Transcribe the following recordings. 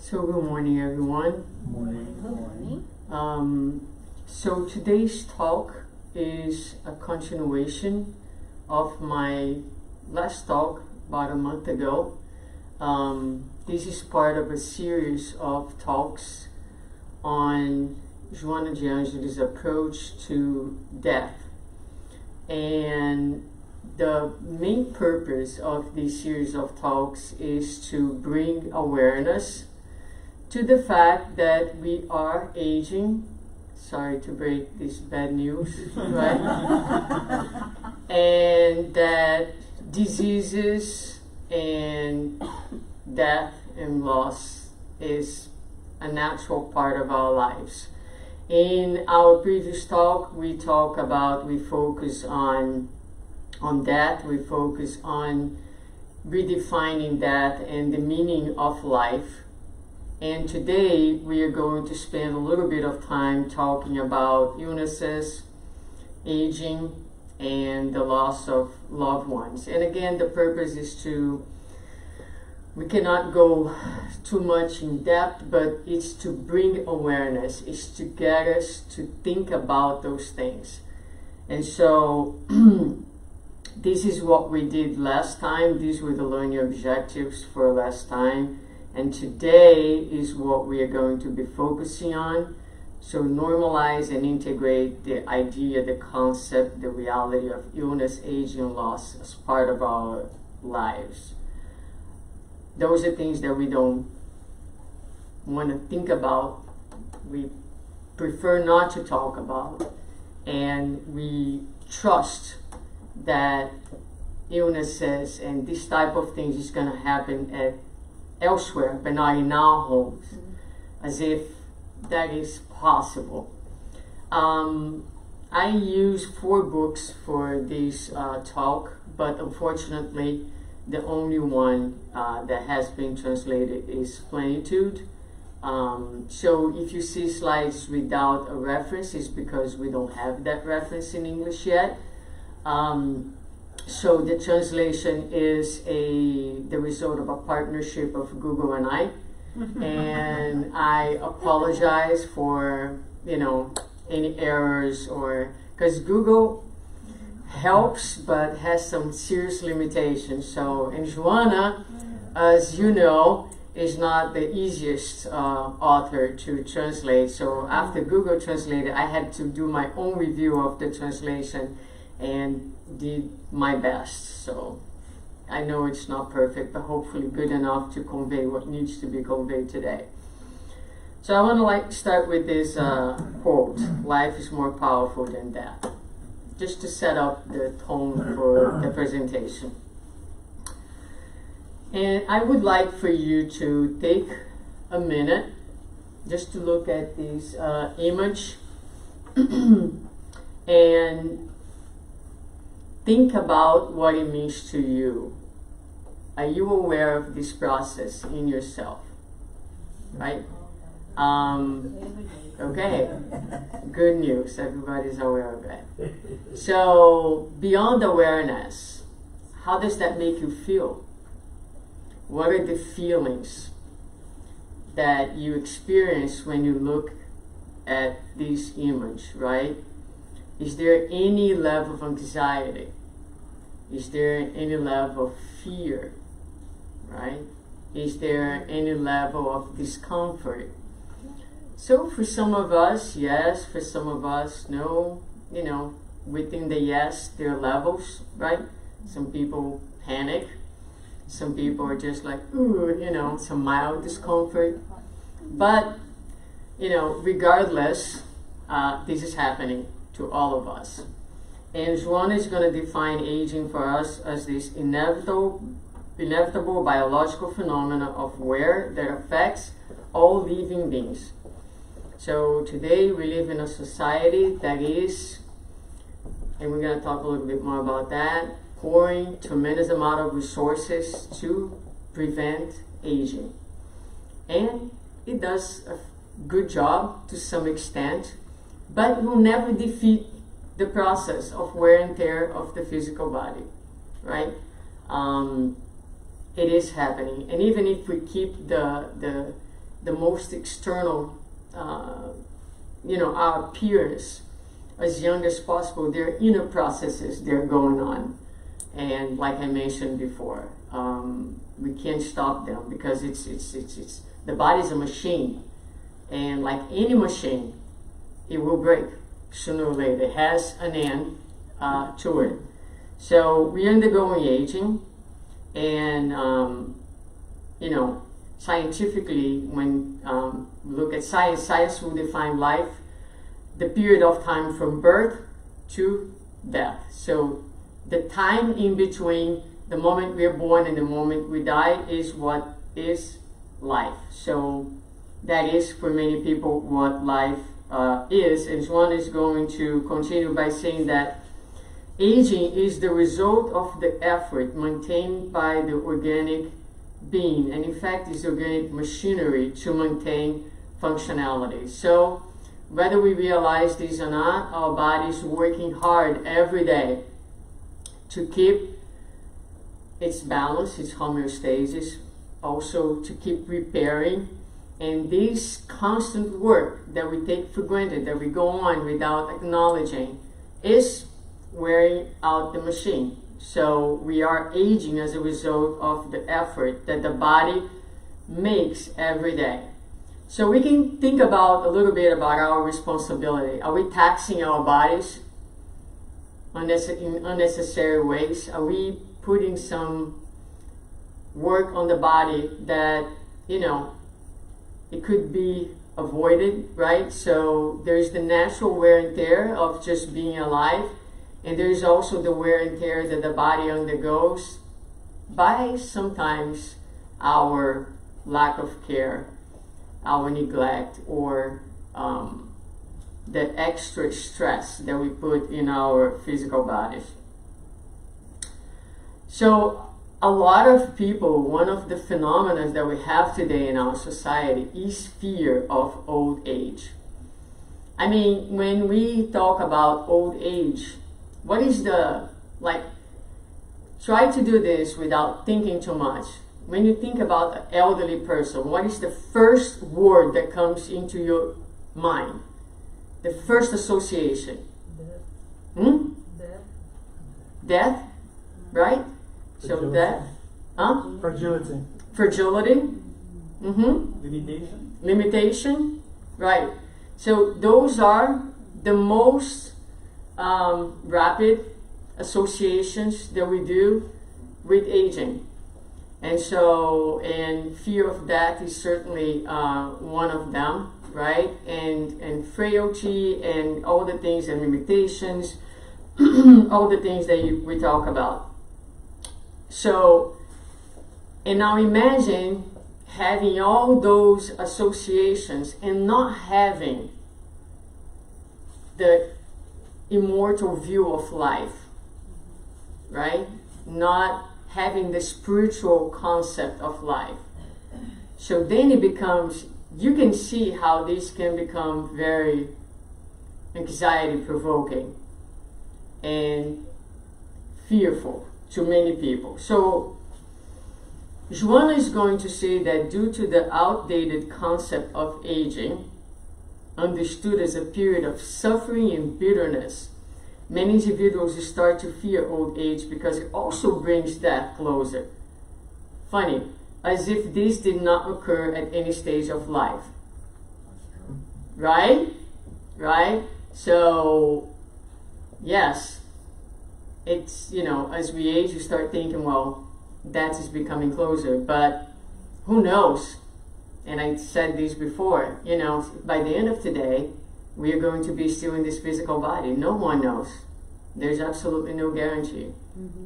So good morning, everyone. So today's talk is a continuation of my last talk about a month ago. This is part of a series of talks on Joanna de approach to death. And the main purpose of this series of talks is to bring awareness to the fact that we are aging. Sorry to break this bad news, right? And that diseases and death and loss is a natural part of our lives. In our previous talk, we focus on death, we focus on redefining death and the meaning of life. And today we are going to spend a little bit of time talking about illnesses, aging, and the loss of loved ones. And again, the purpose is we cannot go too much in depth, but it's to bring awareness, it's to get us to think about those things. And so this is what we did last time. These were the learning objectives for last time. And today is what we are going to be focusing on. So normalize and integrate the idea, the concept, the reality of illness, aging, and loss as part of our lives. Those are things that we don't want to think about. We prefer not to talk about. And we trust that illnesses and this type of things is going to happen elsewhere, but not in our homes, as if that is possible. I use 4 books for this talk, but unfortunately the only one that has been translated is Plenitude. So if you see slides without a reference, it's because we don't have that reference in English yet. So the translation is the result of a partnership of Google and I. And I apologize for, any errors, or because Google helps but has some serious limitations. So, and Joanna, as you know, is not the easiest author to translate. So after Google translated, I had to do my own review of the translation and did my best. So I know it's not perfect, but hopefully good enough to convey what needs to be conveyed today. So I want to start with this quote: "Life is more powerful than death," just to set up the tone for the presentation. And I would like for you to take a minute just to look at this image and think about what it means to you. Are you aware of this process in yourself? Right? Okay. Good news. Everybody's aware of it. So, beyond awareness, how does that make you feel? What are the feelings that you experience when you look at this image, right? Is there any level of anxiety? Is there any level of fear, right? Is there any level of discomfort? So for some of us, yes. For some of us, no. Within the yes, there are levels, right? Some people panic. Some people are just like, ooh, some mild discomfort. But, regardless, this is happening to all of us. And Joanna is going to define aging for us as this inevitable biological phenomena of wear that affects all living beings. So today we live in a society that is, and we're going to talk a little bit more about that, pouring tremendous amount of resources to prevent aging. And it does a good job to some extent, but will never defeat the process of wear and tear of the physical body, right? It is happening. And even if we keep the the most external, our appearance as young as possible. There are inner processes that are going on. And like I mentioned before, we can't stop them because it's the body's a machine. And like any machine, it will break sooner or later. It has an end to it. So we're undergoing aging, and scientifically, when we look at science, science will define life, the period of time from birth to death. So the time in between the moment we are born and the moment we die is what is life. So that is for many people what life is. And Joanna is going to continue by saying that aging is the result of the effort maintained by the organic being, and in fact is organic machinery to maintain functionality. So whether we realize this or not, our body is working hard every day to keep its balance, its homeostasis, also to keep repairing. And this constant work that we take for granted, that we go on without acknowledging, is wearing out the machine. So we are aging as a result of the effort that the body makes every day. So we can think about a little bit about our responsibility. Are we taxing our bodies in unnecessary ways? Are we putting some work on the body that, it could be avoided, right? So there's the natural wear and tear of just being alive, and there's also the wear and tear that the body undergoes by sometimes our lack of care, our neglect, or the extra stress that we put in our physical bodies. So a lot of people, one of the phenomena that we have today in our society is fear of old age. I mean, when we talk about old age, what is try to do this without thinking too much. When you think about an elderly person, what is the first word that comes into your mind? The first association? Death. Death, right? So death, Fragility. Fragility, limitation, right? So those are the most rapid associations that we do with aging. And so, and fear of death is certainly one of them, right? And frailty and all the things and limitations, all the things that we talk about. So, and now imagine having all those associations and not having the immortal view of life, right? Not having the spiritual concept of life. So then it becomes, you can see how this can become very anxiety provoking and fearful to many people. So Joanna is going to say that due to the outdated concept of aging, understood as a period of suffering and bitterness, many individuals start to fear old age because it also brings death closer. Funny, as if this did not occur at any stage of life. Right? Right? So, yes, it's, as we age, you start thinking, well, death is becoming closer, but who knows? And I said this before, by the end of today, we are going to be still in this physical body. No one knows. There's absolutely no guarantee,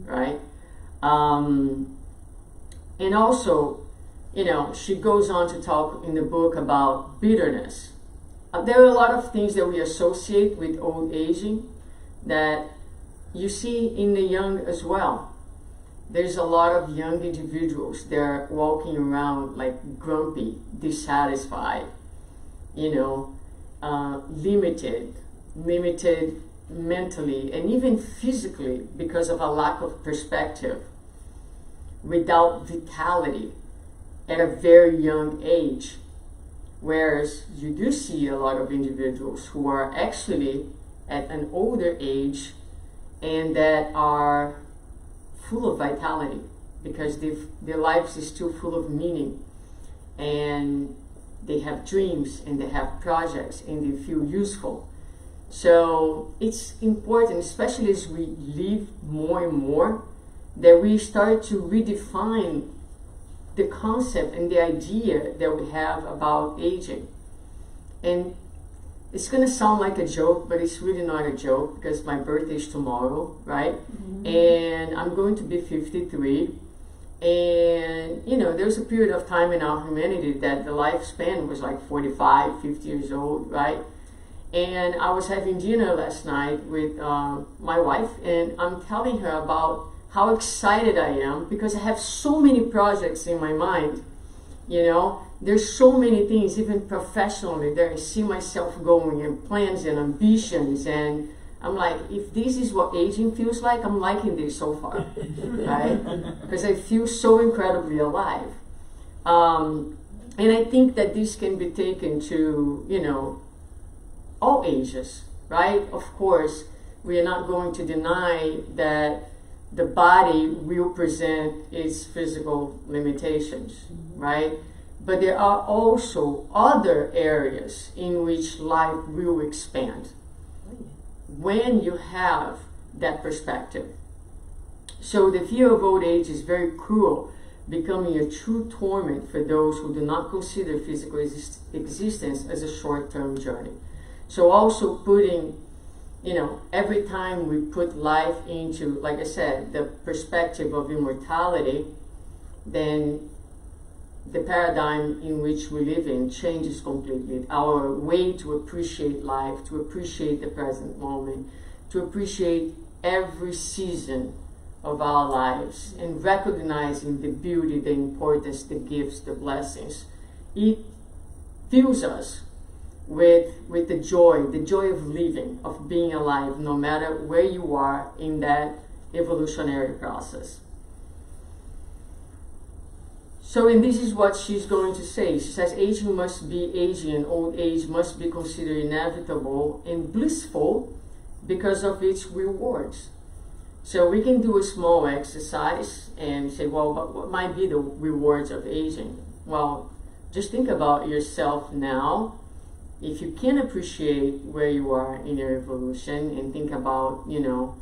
right? And also, she goes on to talk in the book about bitterness. There are a lot of things that we associate with old aging that you see in the young as well. There's a lot of young individuals that are walking around like grumpy, dissatisfied, limited mentally and even physically because of a lack of perspective, without vitality at a very young age. Whereas you do see a lot of individuals who are actually at an older age and that are full of vitality because their lives is still full of meaning, and they have dreams and they have projects and they feel useful. So it's important, especially as we live more and more, that we start to redefine the concept and the idea that we have about aging. And it's going to sound like a joke, but it's really not a joke because my birthday is tomorrow, right? Mm-hmm. And I'm going to be 53. And, you know, there's a period of time in our humanity that the lifespan was like 45, 50 years old, right? And I was having dinner last night with my wife, and I'm telling her about how excited I am because I have so many projects in my mind. You know, there's so many things, even professionally, that I see myself going, and plans and ambitions. And I'm like, if this is what aging feels like, I'm liking this so far, right? Because I feel so incredibly alive. And I think that this can be taken to, you know, all ages, right? Of course, we are not going to deny that the body will present its physical limitations, right? But there are also other areas in which life will expand when you have that perspective. So the fear of old age is very cruel, becoming a true torment for those who do not consider physical existence as a short-term journey. So also putting, you know, every time we put life into, like I said, the perspective of immortality, then the paradigm in which we live in changes completely. Our way to appreciate life, to appreciate the present moment, to appreciate every season of our lives, and recognizing the beauty, the importance, the gifts, the blessings. It fills us with the joy of living, of being alive, no matter where you are in that evolutionary process. So, and this is what she's going to say. She says, aging must be aging, and old age must be considered inevitable and blissful because of its rewards. So we can do a small exercise and say, well, but what might be the rewards of aging? Well, just think about yourself now. If you can appreciate where you are in your evolution and think about, you know,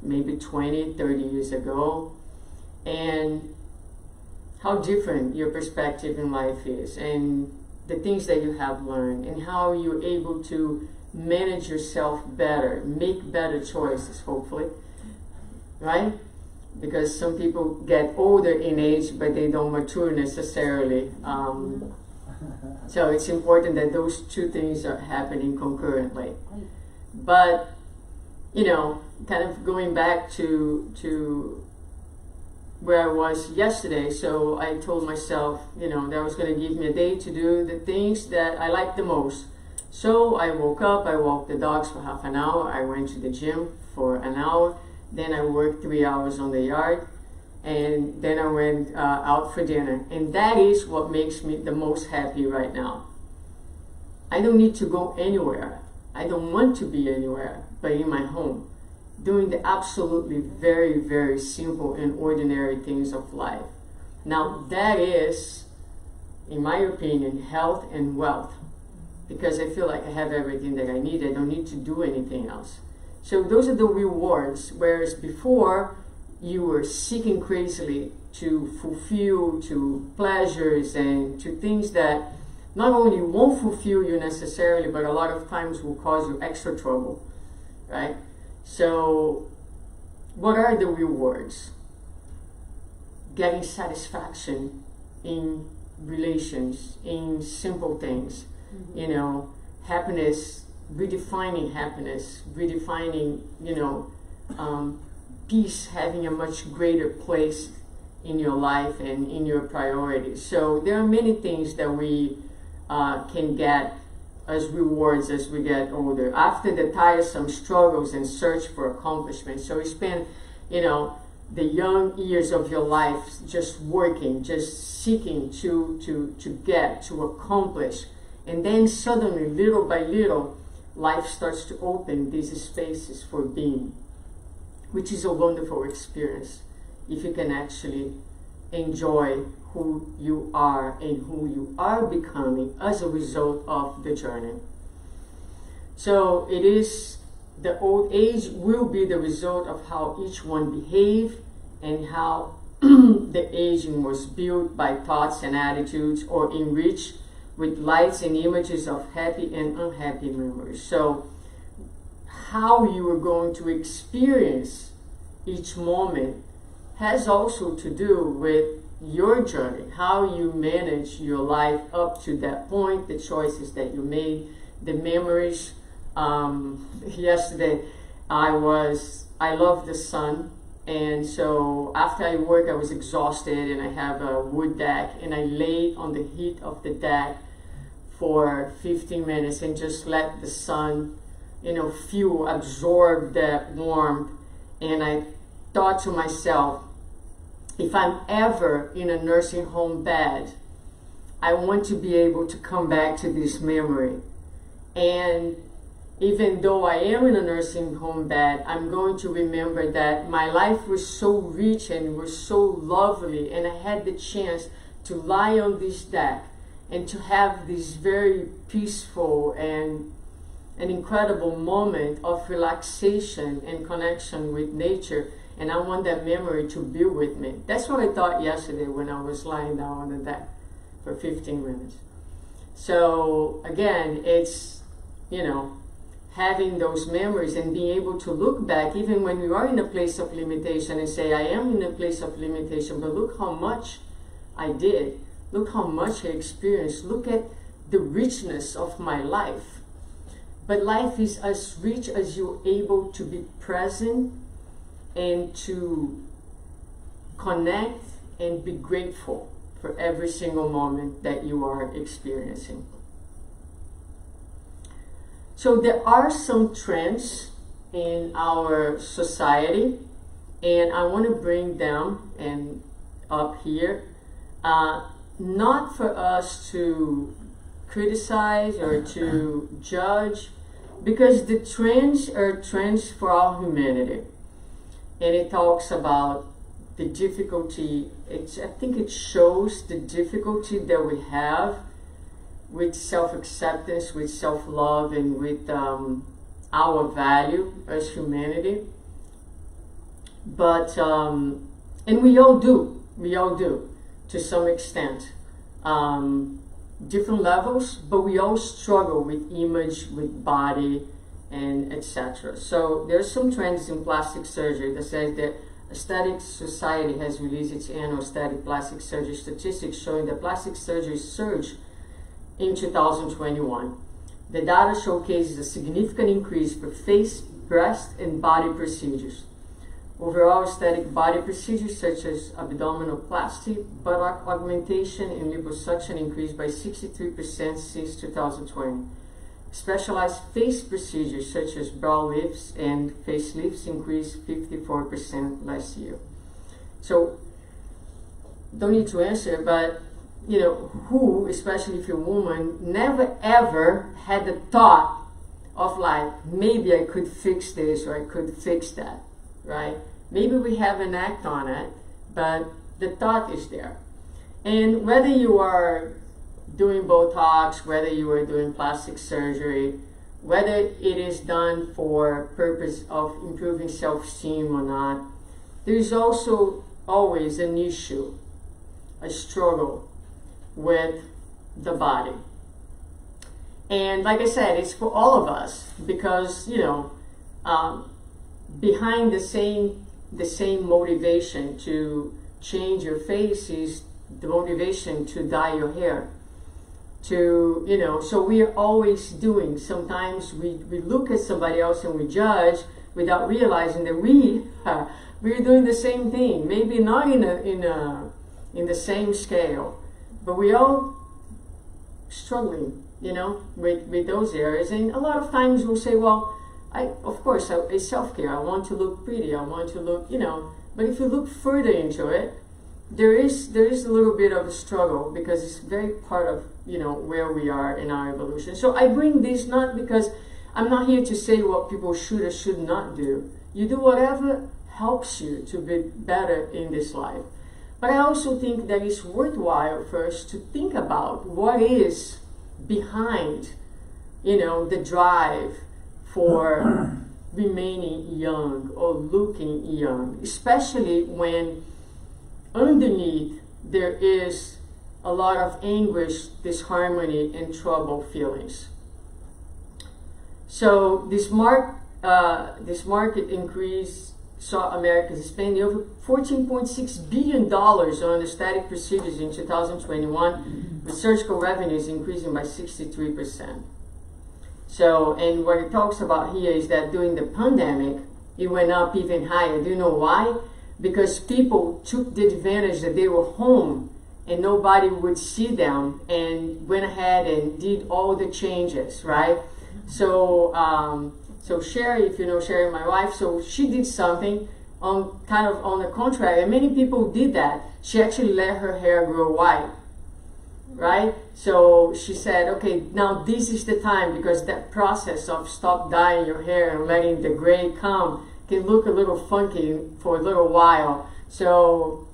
maybe 20, 30 years ago, and how different your perspective in life is, and the things that you have learned, and how you're able to manage yourself better, make better choices, hopefully, right? Because some people get older in age, but they don't mature necessarily. So it's important that those two things are happening concurrently. But, you know, kind of going back to where I was yesterday, so I told myself, you know, that I was going to give me a day to do the things that I like the most. So I woke up, I walked the dogs for half an hour, I went to the gym for an hour, then I worked 3 hours on the yard, and then I went out for dinner. And that is what makes me the most happy right now. I don't need to go anywhere. I don't want to be anywhere but in my home, doing the absolutely very, very simple and ordinary things of life. Now that is, in my opinion, health and wealth, because I feel like I have everything that I need. I don't need to do anything else. So those are the rewards, whereas before you were seeking crazily to fulfill, to pleasures and to things that not only won't fulfill you necessarily, but a lot of times will cause you extra trouble, right? So what are the rewards? Getting satisfaction in relations, in simple things, you know, happiness, redefining happiness, redefining, you know, peace having a much greater place in your life and in your priorities. So there are many things that we can get as rewards as we get older, after the tiresome struggles and search for accomplishment. So you spend, you know, the young years of your life just working, just seeking to get, to accomplish. And then suddenly, little by little, life starts to open these spaces for being, which is a wonderful experience if you can actually enjoy who you are and who you are becoming as a result of the journey. So it is, the old age will be the result of how each one behaved and how the aging was built by thoughts and attitudes, or enriched with lights and images of happy and unhappy memories. So how you are going to experience each moment has also to do with your journey, how you manage your life up to that point, the choices that you made, the memories. Yesterday I love the sun, and so after I work I was exhausted, and I have a wood deck, and I laid on the heat of the deck for 15 minutes and just let the sun, absorb that warmth. And I thought to myself, if I'm ever in a nursing home bed, I want to be able to come back to this memory. And even though I am in a nursing home bed, I'm going to remember that my life was so rich and was so lovely, and I had the chance to lie on this deck and to have this very peaceful and an incredible moment of relaxation and connection with nature. And I want that memory to be with me. That's what I thought yesterday when I was lying down on the deck for 15 minutes. So again, it's, having those memories and being able to look back, even when you are in a place of limitation, and say, I am in a place of limitation, but look how much I did. Look how much I experienced. Look at the richness of my life. But life is as rich as you're able to be present and to connect and be grateful for every single moment that you are experiencing. So there are some trends in our society, and I want to bring them up here, not for us to criticize or to judge, because the trends are trends for all humanity. And it talks about the difficulty, I think it shows the difficulty that we have with self-acceptance, with self-love, and with our value as humanity. But, and we all do to some extent, different levels, but we all struggle with image, with body, and etc. So there's some trends in plastic surgery that says that Aesthetic Society has released its annual aesthetic plastic surgery statistics showing that plastic surgery surged in 2021. The data showcases a significant increase for face, breast, and body procedures. Overall, aesthetic body procedures such as abdominoplasty, buttock augmentation, and liposuction increased by 63% since 2020. Specialized face procedures such as brow lifts and facelifts increased 54% last year. So, don't need to answer, but who, especially if you're a woman, never ever had the thought of like, maybe I could fix this or I could fix that, right? Maybe we haven't acted on it, but the thought is there. And whether you are doing Botox, whether you are doing plastic surgery, whether it is done for purpose of improving self-esteem or not, there is also always an issue, a struggle with the body. And like I said, it's for all of us, because behind the same motivation to change your face is the motivation to dye your hair. So we are always doing. Sometimes we look at somebody else and we judge without realizing that we're doing the same thing. Maybe not in the same scale, but we all struggling, with those areas. And a lot of times we'll say, well, it's self-care. I want to look pretty. I want to look, But if you look further into it, there is a little bit of a struggle, because it's very part of where we are in our evolution. So I bring this not because I'm not here to say what people should or should not do. You do whatever helps you to be better in this life. But I also think that it's worthwhile for us to think about what is behind, the drive for remaining young or looking young, especially when underneath there is a lot of anguish, disharmony, and trouble feelings. So this market increase saw Americans spending over $14.6 billion on aesthetic procedures in 2021, with surgical revenues increasing by 63%. So, and what it talks about here is that during the pandemic, it went up even higher. Do you know why? Because people took the advantage that they were home and nobody would see them, and went ahead and did all the changes, right? So, so Sherry, if you know Sherry, my wife, so she did something on the contrary, and many people did that. She actually let her hair grow white, right? So she said, okay, now this is the time, because that process of stop dyeing your hair and letting the gray come can look a little funky for a little while. So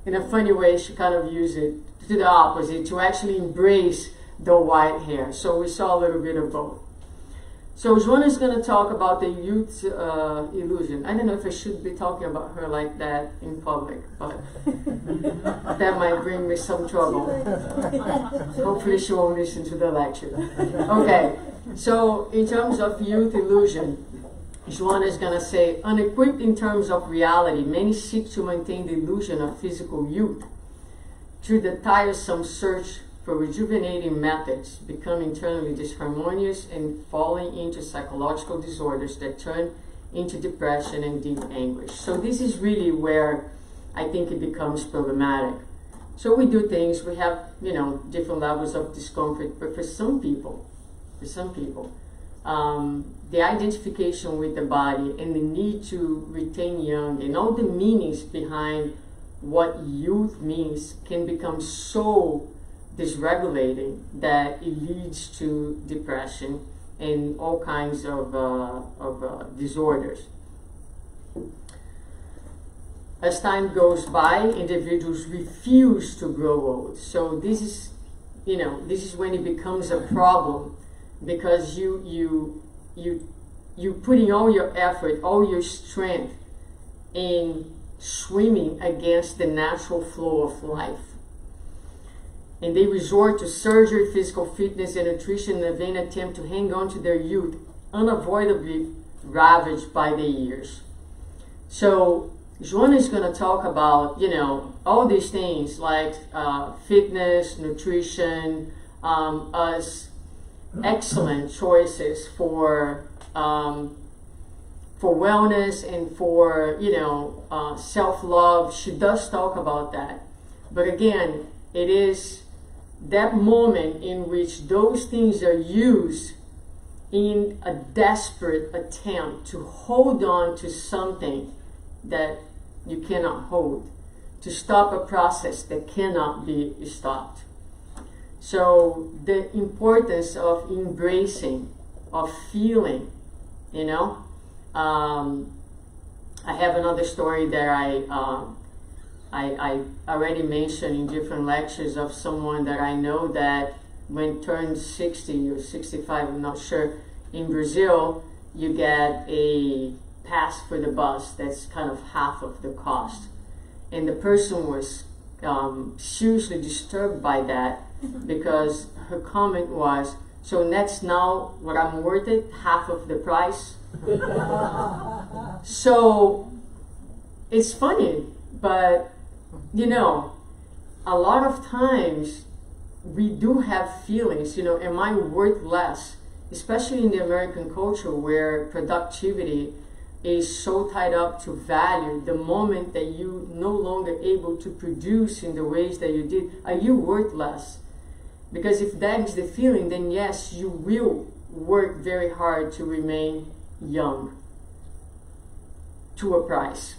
in a funny way, she kind of used it to the opposite, to actually embrace the white hair. So we saw a little bit of both. So Joanna is going to talk about the youth illusion. I don't know if I should be talking about her like that in public, but that might bring me some trouble. Hopefully she won't listen to the lecture. Okay, so in terms of youth illusion, Joanna is going to say, unequipped in terms of reality, many seek to maintain the illusion of physical youth through the tiresome search for rejuvenating methods, become internally disharmonious and falling into psychological disorders that turn into depression and deep anguish. So this is really where I think it becomes problematic. So we do things, we have, different levels of discomfort, but for some people, the identification with the body and the need to retain young and all the meanings behind what youth means can become so dysregulating that it leads to depression and all kinds of disorders. As time goes by, individuals refuse to grow old. So this is when it becomes a problem, because you putting all your effort, all your strength in swimming against the natural flow of life. And they resort to surgery, physical fitness, and nutrition in a vain attempt to hang on to their youth, unavoidably ravaged by the years. So Joanna is going to talk about, all these things like fitness, nutrition, as excellent choices for wellness and for, self-love. She does talk about that. But again, it is that moment in which those things are used in a desperate attempt to hold on to something that you cannot hold, to stop a process that cannot be stopped. So the importance of embracing, of feeling, I have another story that I already mentioned in different lectures of someone that I know that when turned 60 or 65, I'm not sure, in Brazil, you get a pass for the bus that's kind of half of the cost. And the person was seriously disturbed by that, because her comment was, so that's now what I'm worth it, half of the price? So it's funny, but a lot of times we do have feelings, am I worth less? Especially in the American culture, where productivity is so tied up to value. The moment that you no longer able to produce in the ways that you did, are you worth less? Because if that is the feeling, then yes, you will work very hard to remain young to a price.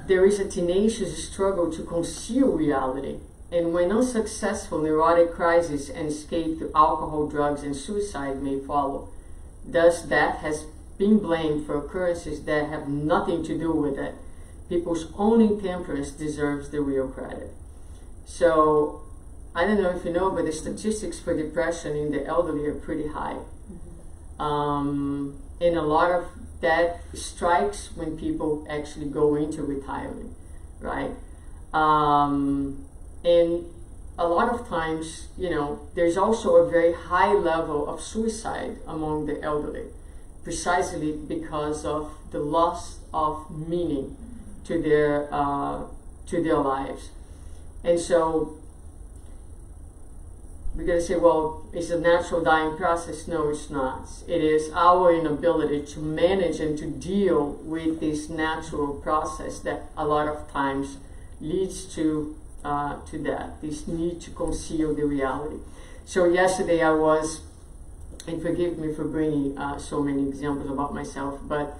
There is a tenacious struggle to conceal reality And when unsuccessful, neurotic crisis and escape to alcohol, drugs, and suicide may follow. Thus, death has been blamed for occurrences that have nothing to do with it. People's own intemperance deserves the real credit. So, I don't know if you know, but the statistics for depression in the elderly are pretty high. And a lot of that strikes when people actually go into retirement, right? And a lot of times, there's also a very high level of suicide among the elderly, precisely because of the loss of meaning to their lives. And so we're going to say, well, it's a natural dying process. No, it's not. It is our inability to manage and to deal with this natural process that a lot of times leads to death, this need to conceal the reality. So yesterday I was, and forgive me for bringing so many examples about myself, but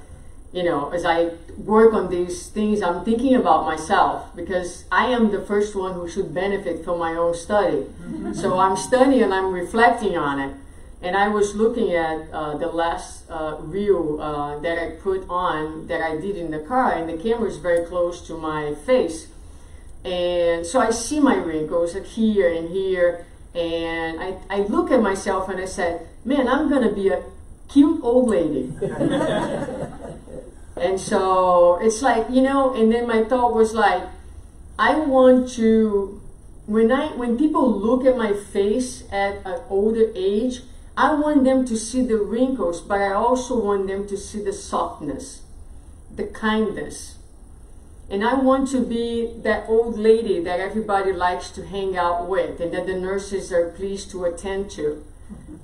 as I work on these things, I'm thinking about myself, because I am the first one who should benefit from my own study. So I'm studying and I'm reflecting on it. And I was looking at the last reel that I put on, that I did in the car, and the camera is very close to my face. And so I see my wrinkles here and here, and I look at myself and I said, man, I'm going to be a cute old lady. And so it's like, and then my thought was like, I want to, when people look at my face at an older age, I want them to see the wrinkles, but I also want them to see the softness, the kindness. And I want to be that old lady that everybody likes to hang out with and that the nurses are pleased to attend to.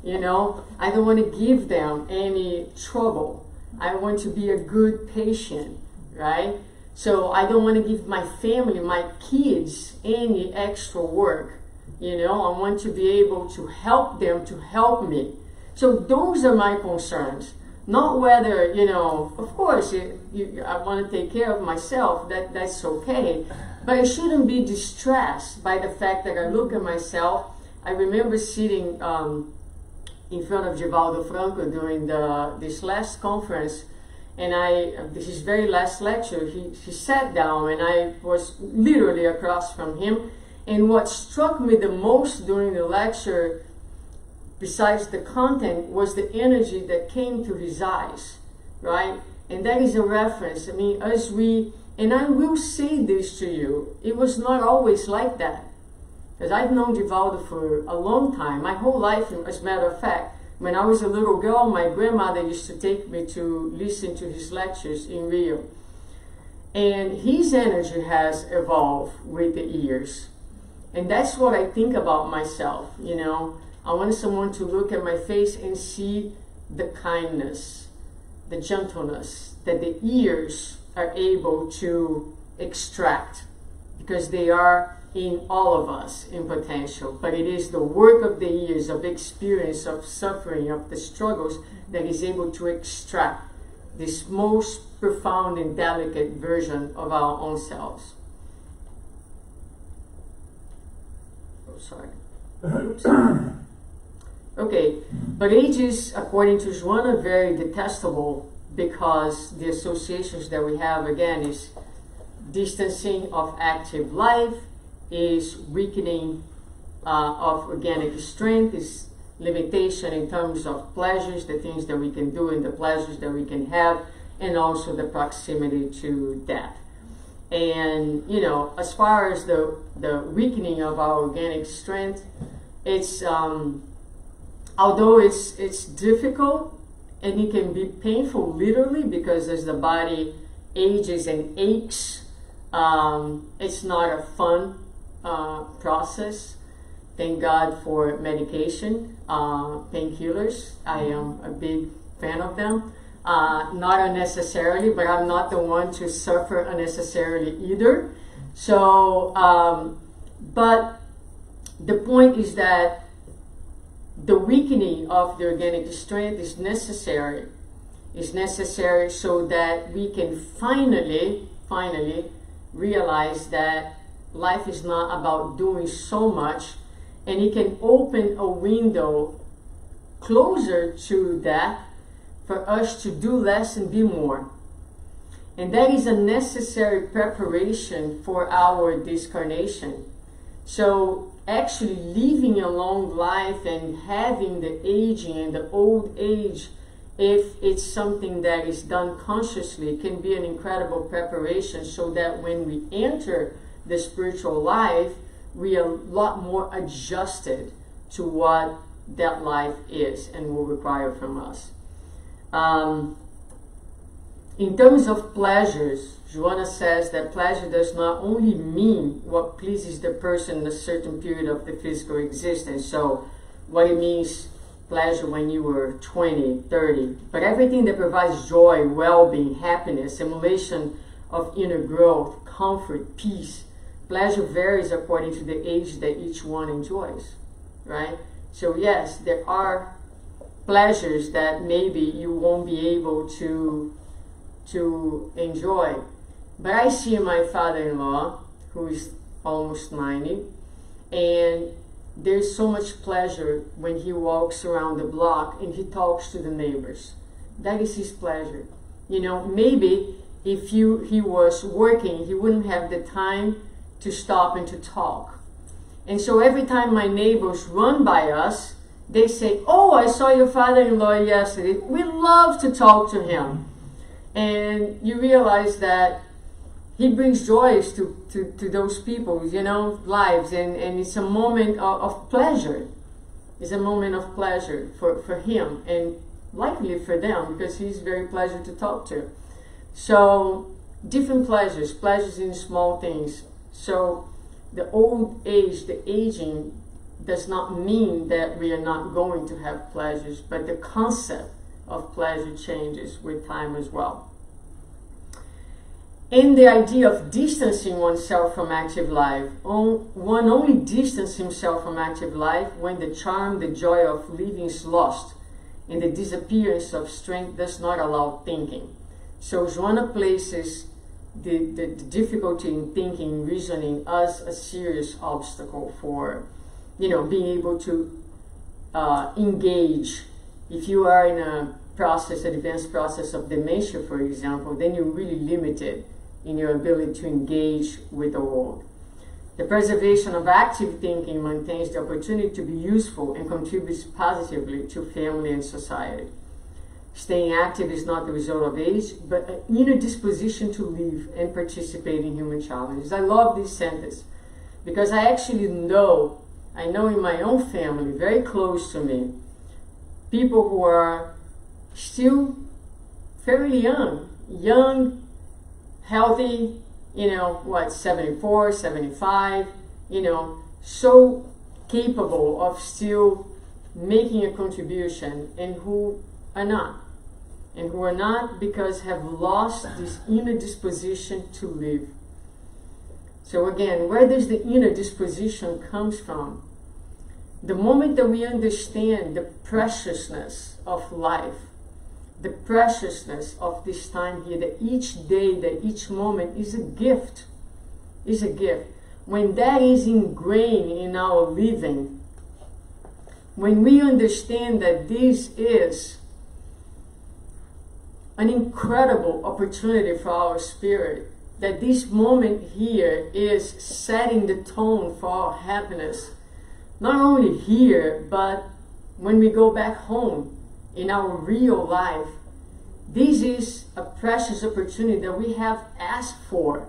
I don't want to give them any trouble. I want to be a good patient, right? So I don't want to give my family, my kids, any extra work. I want to be able to help them to help me. So those are my concerns. Not whether, of course, I want to take care of myself, that's okay. But I shouldn't be distressed by the fact that I look at myself. I remember sitting in front of Givaldo Franco during this last conference, and his very last lecture, he sat down and I was literally across from him. And what struck me the most during the lecture, besides the content, was the energy that came to his eyes, right? And that is a reference. I mean, and I will say this to you, it was not always like that. Because I've known Givaldo for a long time, my whole life, as a matter of fact. When I was a little girl, my grandmother used to take me to listen to his lectures in Rio. And his energy has evolved with the years. And that's what I think about myself, I want someone to look at my face and see the kindness, the gentleness that the ears are able to extract, because they are in all of us in potential. But it is the work of the years of experience, of suffering, of the struggles, that is able to extract this most profound and delicate version of our own selves. Oh, sorry. Oops. Okay, but age is, according to Joanna, very detestable, because the associations that we have, again, is distancing of active life, is weakening of organic strength, is limitation in terms of pleasures, the things that we can do and the pleasures that we can have, and also the proximity to death. And, as far as the weakening of our organic strength, it's although it's difficult and it can be painful literally, because as the body ages and aches, it's not a fun process. Thank God for medication, painkillers. I am a big fan of them. Not unnecessarily, but I'm not the one to suffer unnecessarily either. So, but the point is that the weakening of the organic strength is necessary. It's necessary so that we can finally realize that life is not about doing so much, and it can open a window closer to that for us to do less and be more. And that is a necessary preparation for our discarnation. So actually living a long life and having the aging and the old age, if it's something that is done consciously, can be an incredible preparation so that when we enter the spiritual life, we are a lot more adjusted to what that life is and will require from us. In terms of pleasures, Joanna says that pleasure does not only mean what pleases the person in a certain period of the physical existence. So what it means pleasure when you were 20, 30, but everything that provides joy, well-being, happiness, emulation of inner growth, comfort, peace. Pleasure varies according to the age that each one enjoys, right? So yes, there are pleasures that maybe you won't be able to enjoy. But I see my father-in-law, who is almost 90, and there's so much pleasure when he walks around the block and he talks to the neighbors. That is his pleasure. You know, maybe if he was working, he wouldn't have the time to stop and to talk. And so every time my neighbors run by us, they say, "Oh, I saw your father-in-law yesterday. We love to talk to him." And you realize that he brings joys to those people's, lives. And it's a moment of pleasure. It's a moment of pleasure for him and likely for them, because he's very pleasant to talk to. So different pleasures in small things. So the old age, the aging, does not mean that we are not going to have pleasures, but the concept of pleasure changes with time as well. And the idea of distancing oneself from active life, one only distances himself from active life when the charm, the joy of living is lost, and the disappearance of strength does not allow thinking. So Joanna places the difficulty in thinking, reasoning, as a serious obstacle for, being able to engage. If you are in a advanced process of dementia, for example, then you're really limited in your ability to engage with the world. The preservation of active thinking maintains the opportunity to be useful and contributes positively to family and society. Staying active is not the result of age, but an inner disposition to live and participate in human challenges. I love this sentence because I actually know in my own family, very close to me, people who are still fairly young, healthy, 74, 75, so capable of still making a contribution, and who are not because have lost this inner disposition to live. So again, where does the inner disposition comes from? The moment that we understand the preciousness of life, the preciousness of this time here, that each day, that each moment is a gift, when that is ingrained in our living, when we understand that this is an incredible opportunity for our spirit, that this moment here is setting the tone for our happiness, not only here, but when we go back home in our real life. This is a precious opportunity that we have asked for,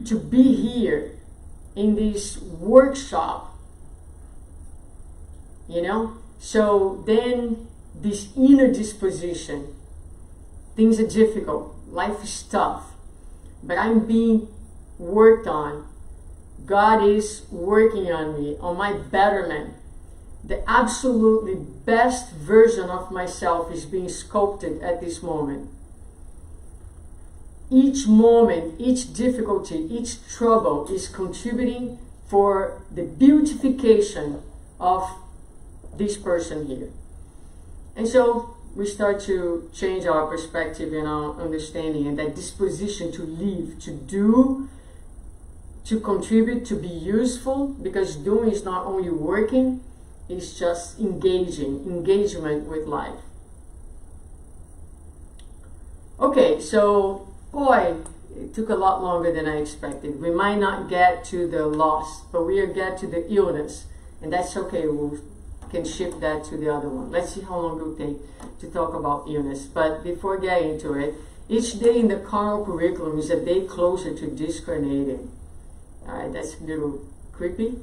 to be here in this workshop, So then this inner disposition, things are difficult, life is tough, but I'm being worked on. God is working on me, on my betterment. The absolutely best version of myself is being sculpted at this moment. Each moment, each difficulty, each trouble is contributing for the beautification of this person here. And so we start to change our perspective and our understanding, and that disposition to live, to do to contribute, to be useful, because doing is not only working, it's just engagement with life. Okay, so boy, it took a lot longer than I expected. We might not get to the loss, but we'll get to the illness, and that's okay. We can shift that to the other one. Let's see how long it will take to talk about illness. But before getting into it, each day in the carnal curriculum is a day closer to discarnating. All right, that's a little creepy.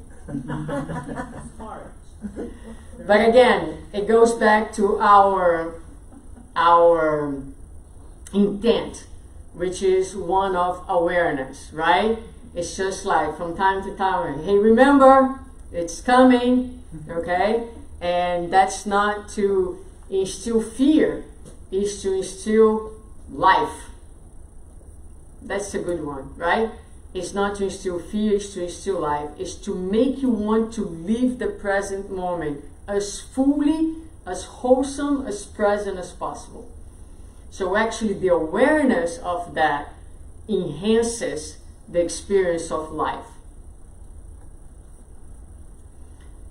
But again, it goes back to our intent, which is one of awareness, right? It's just like from time to time, hey, remember, it's coming, okay? And that's not to instill fear, it's to instill life. That's a good one, right? It's not to instill fear, it's to instill life. It's to make you want to live the present moment as fully, as wholesome, as present as possible. So actually the awareness of that enhances the experience of life.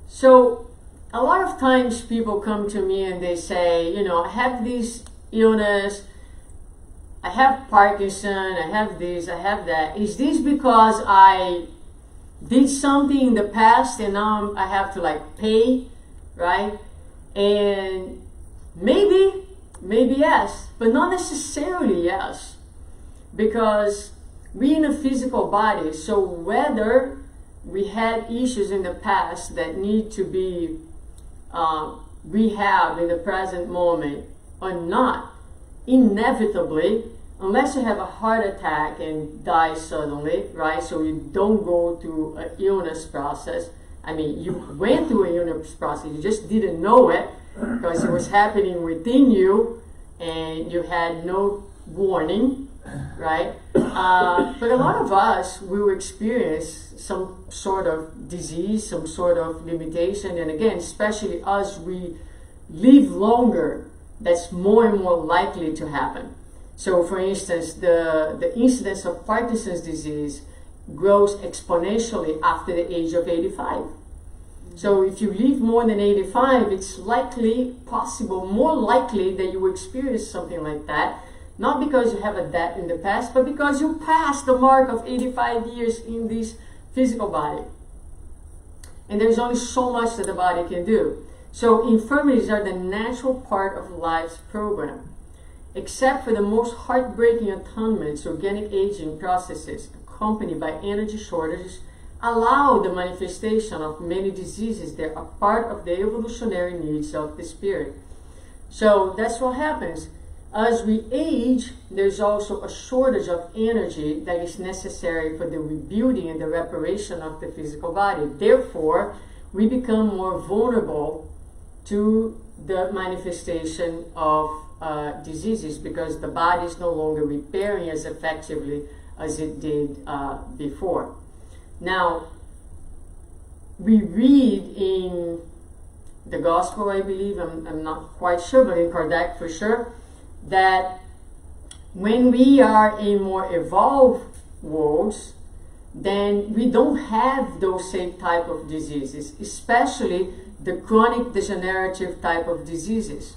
So a lot of times people come to me and they say, I have this illness, I have Parkinson, I have this, I have that. Is this because I did something in the past and now I have to pay, right? And maybe yes, but not necessarily yes. Because we're in a physical body, so whether we had issues in the past that need to be rehabbed in the present moment or not, inevitably, unless you have a heart attack and die suddenly, right? So you don't go through an illness process. I mean, you went through an illness process, you just didn't know it because it was happening within you and you had no warning, right? But a lot of us will experience some sort of disease, some sort of limitation, and again, especially as we live longer, that's more and more likely to happen. So for instance, the incidence of Parkinson's disease grows exponentially after the age of 85. So if you live more than 85, it's likely possible, more likely that you will experience something like that, not because you have a death in the past, but because you passed the mark of 85 years in this physical body. And there's only so much that the body can do. So infirmities are the natural part of life's program. Except for the most heartbreaking atonements, organic aging processes accompanied by energy shortages allow the manifestation of many diseases that are part of the evolutionary needs of the spirit. So that's what happens. As we age, there's also a shortage of energy that is necessary for the rebuilding and the reparation of the physical body. Therefore, we become more vulnerable to the manifestation of diseases because the body is no longer repairing as effectively as it did before. Now, we read in the Gospel, I believe, I'm not quite sure, but in Kardec for sure, that when we are in more evolved worlds, then we don't have those same type of diseases, especially the chronic degenerative type of diseases,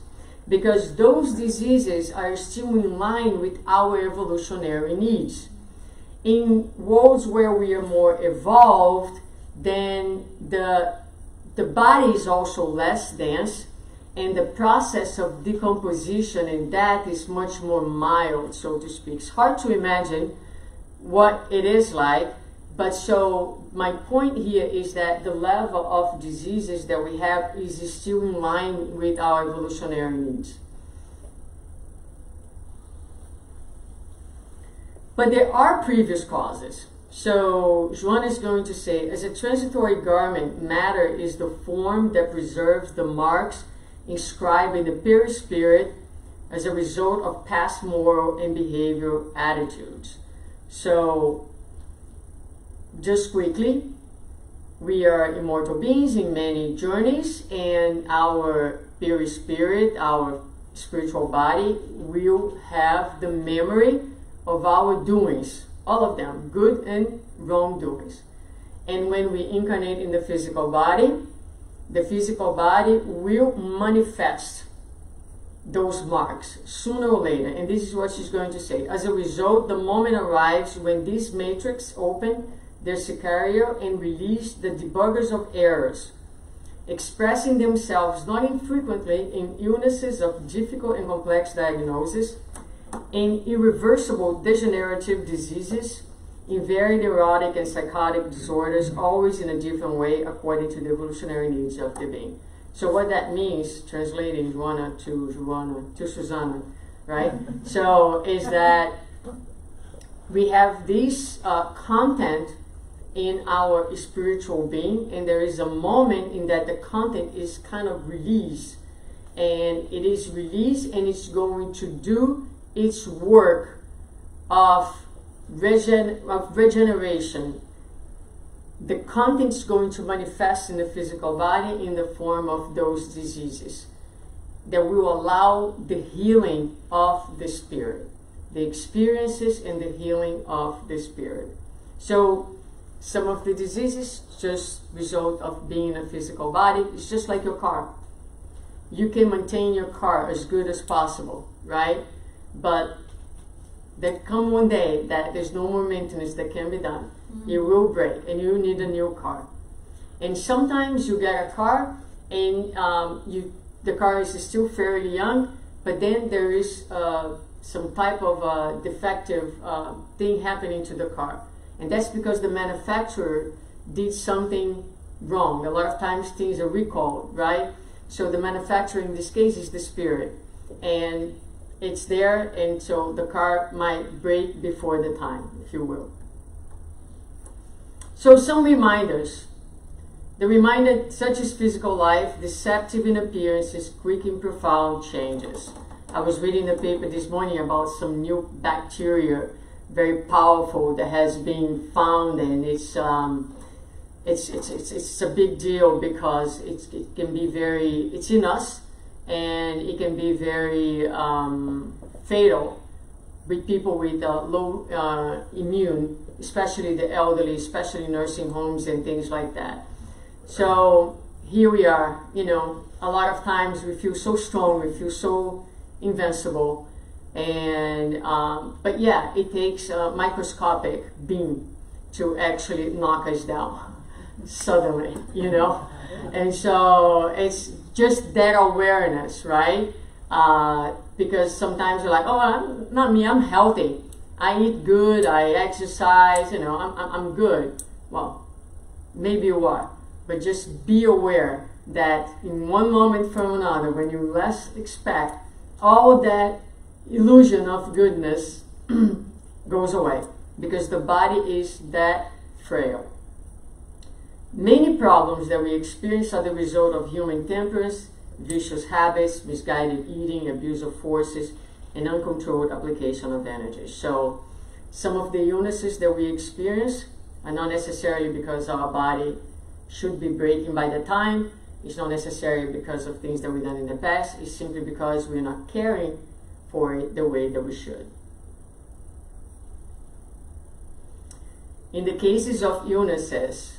because those diseases are still in line with our evolutionary needs. In worlds where we are more evolved, then the body is also less dense, and the process of decomposition and death is much more mild, so to speak. It's hard to imagine what it is like, but so my point here is that the level of diseases that we have is still in line with our evolutionary needs. But there are previous causes. So Joanna is going to say, as a transitory garment, matter is the form that preserves the marks inscribed in the perispirit as a result of past moral and behavioral attitudes. So, just quickly, we are immortal beings in many journeys, and our perispirit, our spiritual body, will have the memory of our doings, all of them, good and wrongdoings. And when we incarnate in the physical body will manifest those marks sooner or later. And this is what she's going to say. As a result, the moment arrives when these matrix open their sicario and release the debuggers of errors, expressing themselves not infrequently in illnesses of difficult and complex diagnosis, in irreversible degenerative diseases, in varied erotic and psychotic disorders, always in a different way according to the evolutionary needs of the being. So what that means, translating Joanna to Suzana, right? So is that we have this content in our spiritual being, and there is a moment in that the content is kind of released, and it is released and it's going to do its work of regeneration. The content is going to manifest in the physical body in the form of those diseases that will allow the healing of the spirit, the experiences and the healing of the spirit. So some of the diseases just result of being in a physical body. It's just like your car. You can maintain your car as good as possible, right? But there come one day that there's no more maintenance that can be done. It will break and you need a new car. And sometimes you get a car and the car is still fairly young, but then there is some type of defective thing happening to the car. And that's because the manufacturer did something wrong. A lot of times things are recalled, right? So the manufacturer in this case is the spirit. And it's there, and so the car might break before the time, if you will. So some reminders. The reminder, such as physical life, deceptive in appearances, quick and profound changes. I was reading the paper this morning about some new bacteria, very powerful, that has been found, and it's a big deal because it can be very, it's in us, and it can be very fatal with people with low immune, especially the elderly, especially nursing homes and things like that. So here we are, a lot of times we feel so strong, we feel so invincible, and but yeah, it takes a microscopic beam to actually knock us down suddenly, and so it's just that awareness, right? Because sometimes you're like, not me, I'm healthy, I eat good, I exercise, I'm good. Well, maybe you are, but just be aware that in one moment from another, when you less expect, all that illusion of goodness goes away, because the body is that frail. Many problems that we experience are the result of human temperance, vicious habits, misguided eating, abuse of forces, and uncontrolled application of energy. So some of the illnesses that we experience are not necessarily because our body should be breaking by the time. It's not necessarily because of things that we've done in the past. It's simply because we're not caring for it the way that we should. In the cases of illnesses,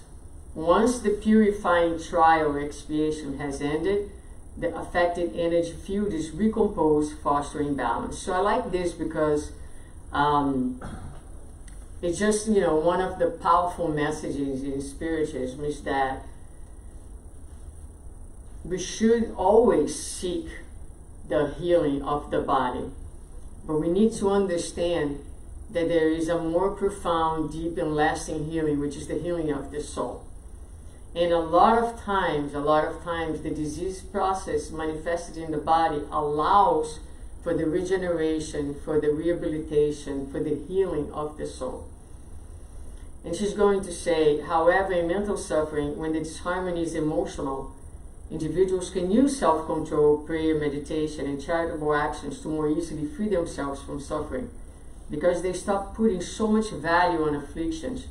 once the purifying trial or expiation has ended, the affected energy field is recomposed, fostering balance. So I like this because it's just, one of the powerful messages in Spiritism is that we should always seek the healing of the body. But we need to understand that there is a more profound, deep, and lasting healing, which is the healing of the soul. And a lot of times, the disease process manifested in the body allows for the regeneration, for the rehabilitation, for the healing of the soul. And she's going to say, however, in mental suffering, when the disharmony is emotional, individuals can use self-control, prayer, meditation, and charitable actions to more easily free themselves from suffering, because they stop putting so much value on afflictions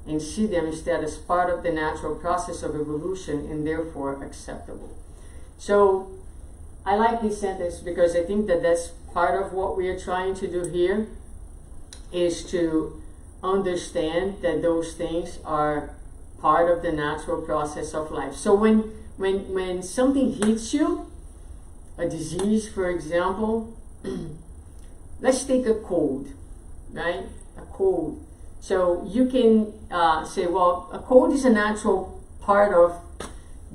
and see them instead as part of the natural process of evolution and therefore acceptable. So I like this sentence because I think that that's part of what we are trying to do here, is to understand that those things are part of the natural process of life. So when something hits you, a disease, for example, let's take a cold, right? A cold. So you can say, well, a cold is a natural part of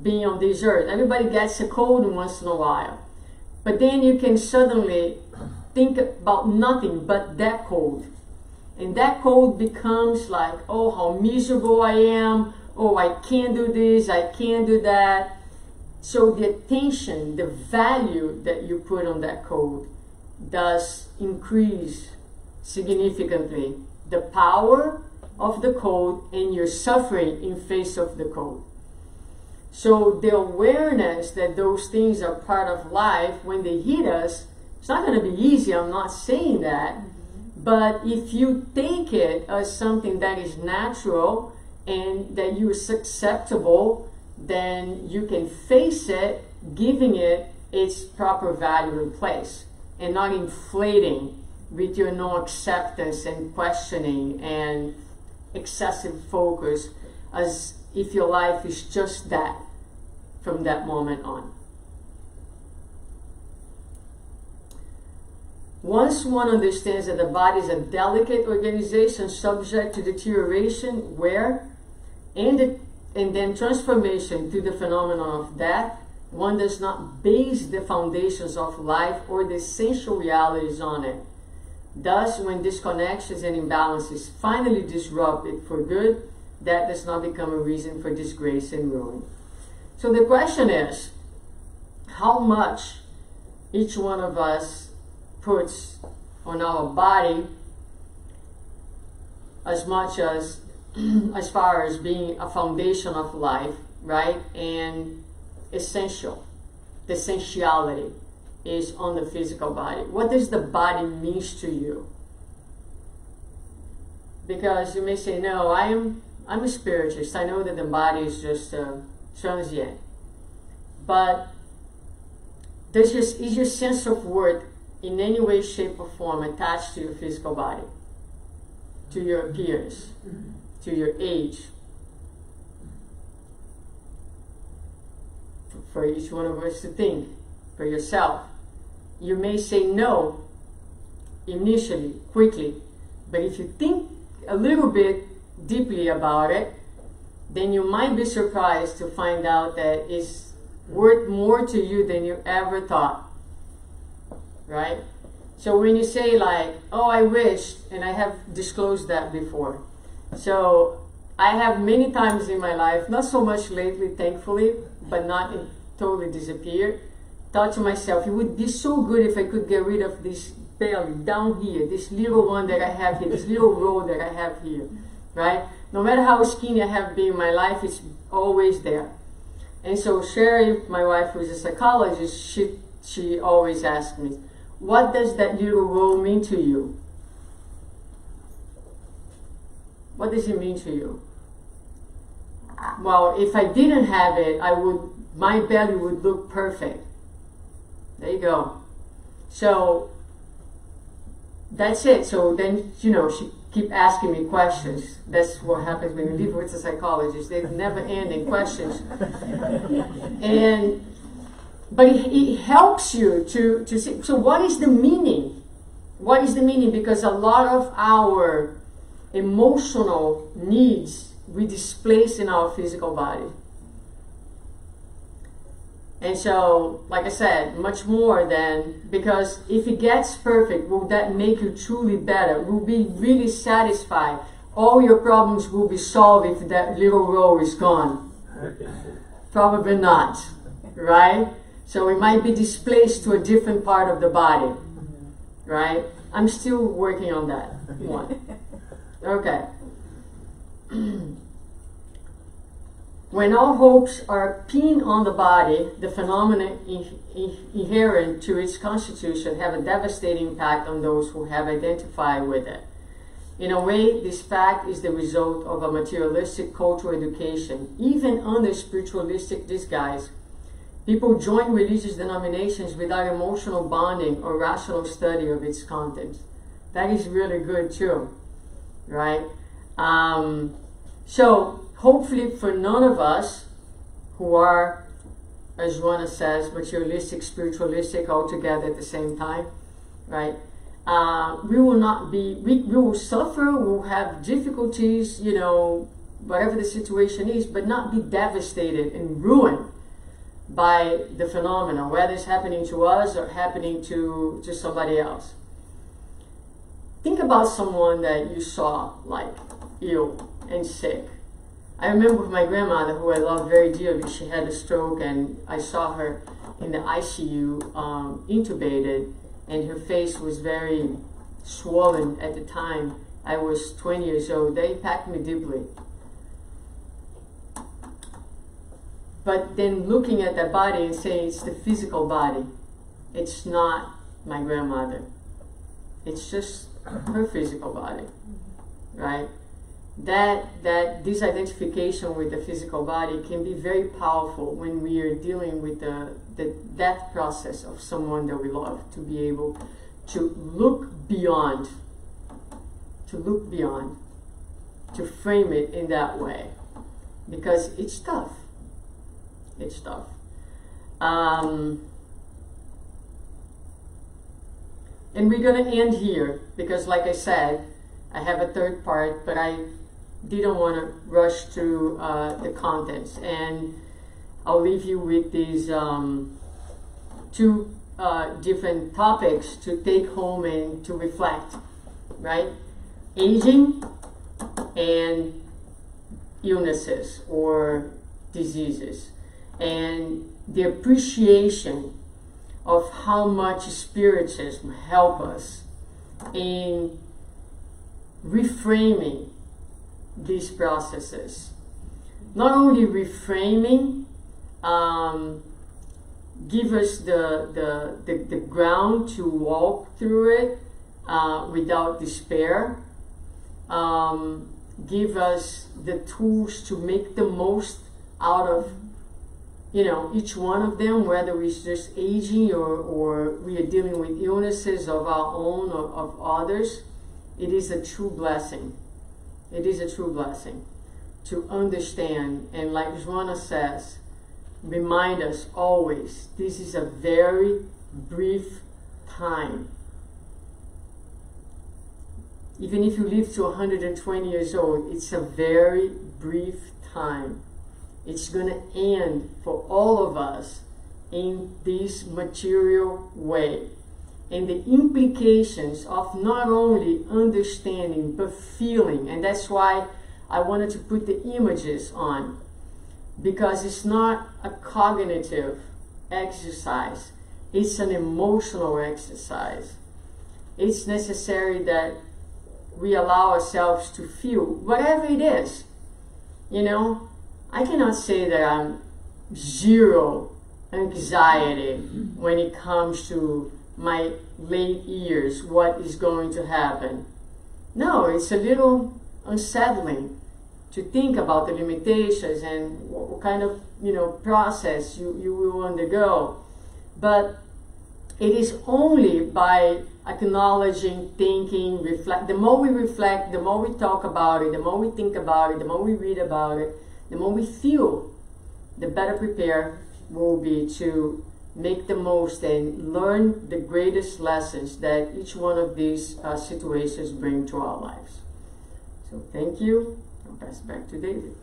being on this earth. Everybody gets a cold once in a while. But then you can suddenly think about nothing but that cold. And that cold becomes like, oh, how miserable I am. Oh, I can't do this, I can't do that. So the attention, the value that you put on that cold does increase significantly the power of the cold and your suffering in face of the cold. So the awareness that those things are part of life, when they hit us, it's not going to be easy, I'm not saying that. But if you take it as something that is natural and that you are acceptable, then you can face it, giving it its proper value and place, and not inflating with your no-acceptance and questioning and excessive focus as if your life is just that from that moment on. Once one understands that the body is a delicate organization subject to deterioration, wear, and then transformation through the phenomenon of death, one does not base the foundations of life or the essential realities on it. Thus, when disconnections and imbalances finally disrupt it for good, that does not become a reason for disgrace and ruin. So the question is, how much each one of us puts on our body, as much as far as being a foundation of life, right? And essential. The essentiality is on the physical body. What does the body mean to you? Because you may say, no, I'm a spiritist. I know that the body is just transient. But is your sense of worth in any way, shape, or form attached to your physical body? To your appearance? To your age? For each one of us to think for yourself. You may say no initially, quickly, but if you think a little bit deeply about it, then you might be surprised to find out that it's worth more to you than you ever thought, right? So when you say like, oh, I wish, and I have disclosed that before. So I have many times in my life, not so much lately, thankfully, but not totally disappeared, thought to myself, it would be so good if I could get rid of this belly down here, this little one that I have here, this little roll that I have here, right? No matter how skinny I have been in my life, it's always there. And so Sherry, my wife, who's a psychologist, she always asks me, what does that little roll mean to you? What does it mean to you? Well, if I didn't have it, my belly would look perfect. There you go. So that's it. So then, she keep asking me questions. That's what happens when you live with a psychologist. They never end in questions. But it helps you to see. So what is the meaning? What is the meaning? Because a lot of our emotional needs we displace in our physical body. And so, like I said, much more than, because if it gets perfect, will that make you truly better? Will be really satisfied? All your problems will be solved if that little row is gone? Probably not, right? So it might be displaced to a different part of the body, right? I'm still working on that one. Okay. When all hopes are pinned on the body, the phenomena inherent to its constitution have a devastating impact on those who have identified with it. In a way, this fact is the result of a materialistic cultural education. Even under spiritualistic disguise, people join religious denominations without emotional bonding or rational study of its contents. That is really good too. right? So hopefully for none of us who are, as Joanna says, materialistic, spiritualistic all together at the same time, right? We will not be, we will suffer, we will have difficulties, you know, whatever the situation is, but not be devastated and ruined by the phenomena, whether it's happening to us or happening to somebody else. Think about someone that you saw like ill and sick. I remember with my grandmother, who I love very dearly, she had a stroke, and I saw her in the ICU, intubated, and her face was very swollen at the time. I was 20 years old. They impacted me deeply. But then looking at that body and saying it's the physical body, it's not my grandmother. It's just her physical body, right? That disidentification with the physical body can be very powerful when we are dealing with the death process of someone that we love, to be able to look beyond, to frame it in that way, because it's tough. It's tough. And we're going to end here because, like I said, I have a third part, but I didn't want to rush through the contents. And I'll leave you with these two different topics to take home and to reflect, right? Aging and illnesses or diseases, and the appreciation of how much Spiritism help us in reframing these processes. Not only reframing, give us the ground to walk through it without despair. Give us the tools to make the most out of, you know, each one of them, whether it's just aging or we are dealing with illnesses of our own or of others. It is a true blessing. It is a true blessing to understand, and like Joanna says, remind us always, this is a very brief time. Even if you live to 120 years old, it's a very brief time. It's going to end for all of us in this material way. And the implications of not only understanding but feeling, and that's why I wanted to put the images on, because it's not a cognitive exercise, it's an emotional exercise. It's necessary that we allow ourselves to feel whatever it is. You know, I cannot say that I'm zero anxiety when it comes to my late years, what is going to happen. No, it's a little unsettling to think about the limitations and what kind of, you know, process you will undergo. But it is only by acknowledging, thinking, reflect. The more we reflect, the more we talk about it, the more we think about it, the more we read about it, the more we feel, the better prepared we'll be to make the most and learn the greatest lessons that each one of these situations bring to our lives. So thank you. I'll pass it back to David.